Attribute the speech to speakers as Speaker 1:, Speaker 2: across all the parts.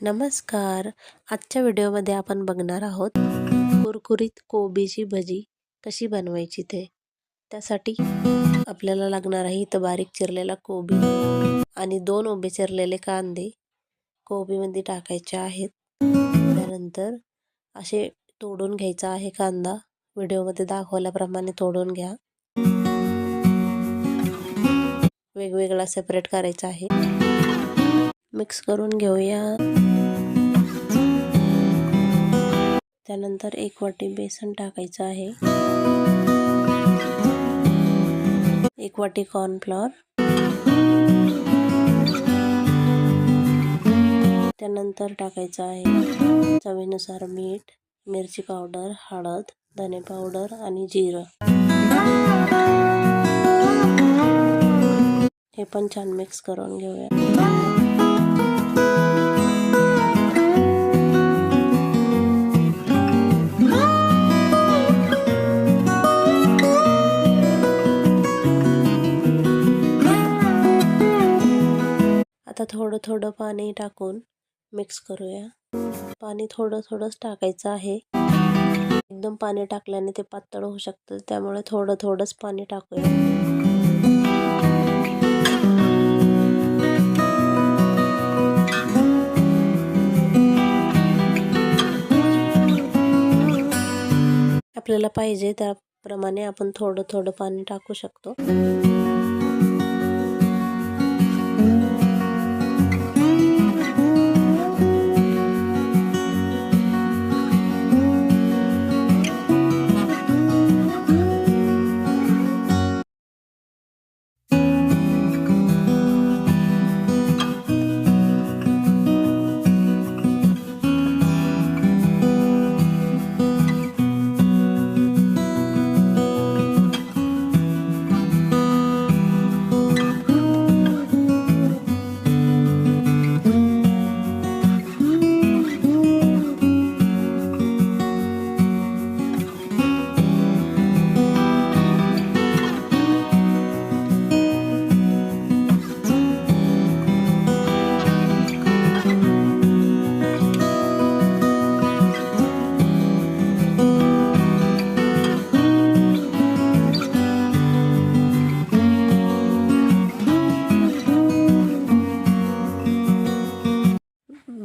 Speaker 1: नमस्कार. आजच्या व्हिडिओमध्ये आपण बघणार आहोत कुरकुरीत कोबीची भजी कशी बनवायची ते. त्यासाठी आपल्याला लागणार आहे इथं बारीक चिरलेला कोबी आणि 2 उभे चिरलेले कांदे कोबीमध्ये टाकायचे आहेत. त्यानंतर असे तोडून घ्यायचा आहे कांदा. व्हिडिओमध्ये दाखवल्याप्रमाणे तोडून घ्या. वेगवेगळा सेपरेट करायचा आहे. मिक्स करून घेऊया. त्यानंतर 1 वाटी बेसन टाकायचं आहे. 1 वाटी कॉर्नफ्लॉवर. त्यानंतर टाकायचं आहे चवीनुसार मीठ, मिरची पावडर, हळद, धने पावडर आणि जिरं. हे पण छान मिक्स करून घेऊया. आता थोडं थोडं पाणी टाकून मिक्स करूया. पाणी थोडं थोडंच टाकायचं आहे. एकदम पाणी टाकल्याने ते पातळ होऊ शकतं, त्यामुळे थोडं थोडंच पाणी टाकूया. आपल्याला पाहिजे त्याप्रमाणे आपण थोडं थोडं पाणी टाकू शकतो.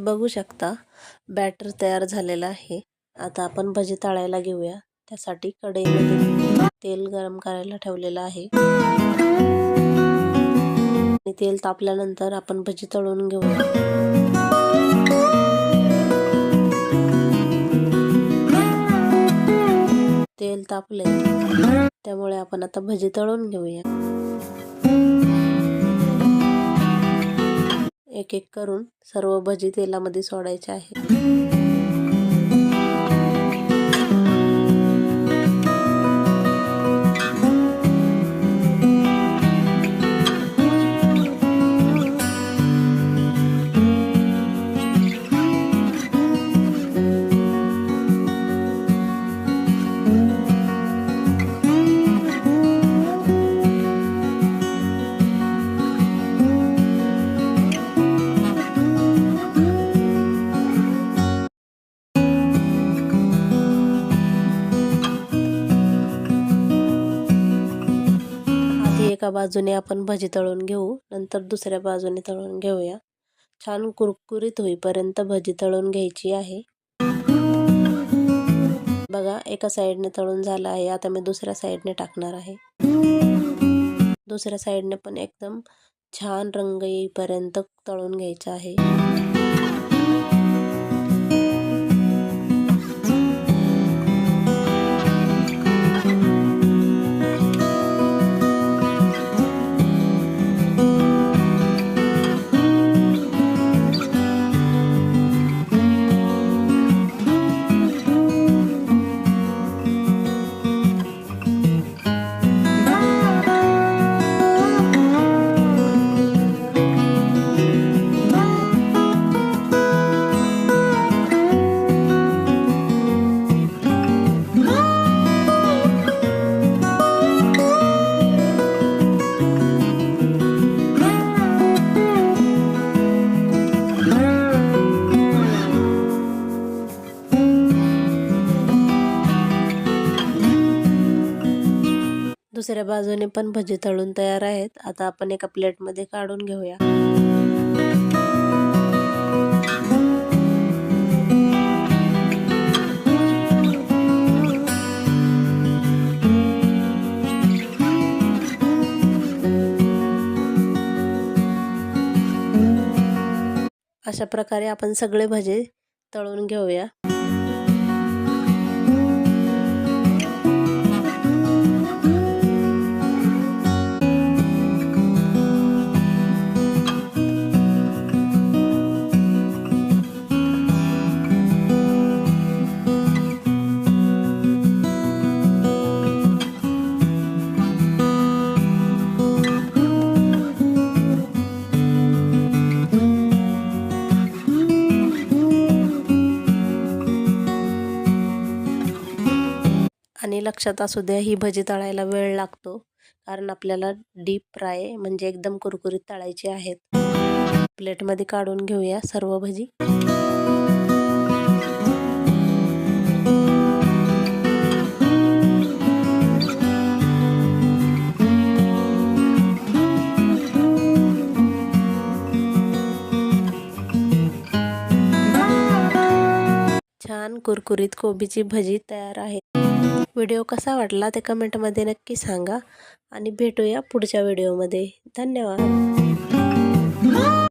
Speaker 1: बघू शकता बॅटर तयार झालेला आहे. आता आपण भजी तळायला घेऊया. त्यासाठी कढईमध्ये तेल गरम करायला ठेवलेलं आहे. आणि तेल तापल्यानंतर आपण भजी तळून घेऊया. तेल तापले, त्यामुळे आपण आता भजी तळून घेऊया. एक एक करून सर्व भजी तेलामध्ये सोडायचे आहे. एका बाजूने आपण भजी तळून घेऊ, नंतर दुसऱ्या बाजूने तळून घेऊया. छान कुरकुरीत होईपर्यंत भजी तळून घ्यायची आहे. बघा, एका साईडने तळून झालं आहे. आता मी दुसऱ्या साईडने टाकणार आहे. दुसऱ्या साईडने पण एकदम छान रंग येईपर्यंत तळून घ्यायचं आहे. दुसऱ्या बाजूने पण भजी तळून तयार आहेत. आता आपण एका प्लेटमध्ये काढून घेऊया. अशा प्रकारे आपण सगळे भजे तळून घेऊया. आणि लक्षात असू द्या, ही भजी तळायला वेळ लागतो, कारण आपल्याला डीप फ्राय म्हणजे एकदम कुरकुरीत तळायची आहेत. प्लेटमध्ये काढून घेऊया सर्व भजी. छान कुरकुरीत कोबीची भजी तयार आहे. व्हिडिओ कसा वाटला ते कमेंटमध्ये नक्की सांगा आणि भेटूया पुढच्या व्हिडिओमध्ये. धन्यवाद.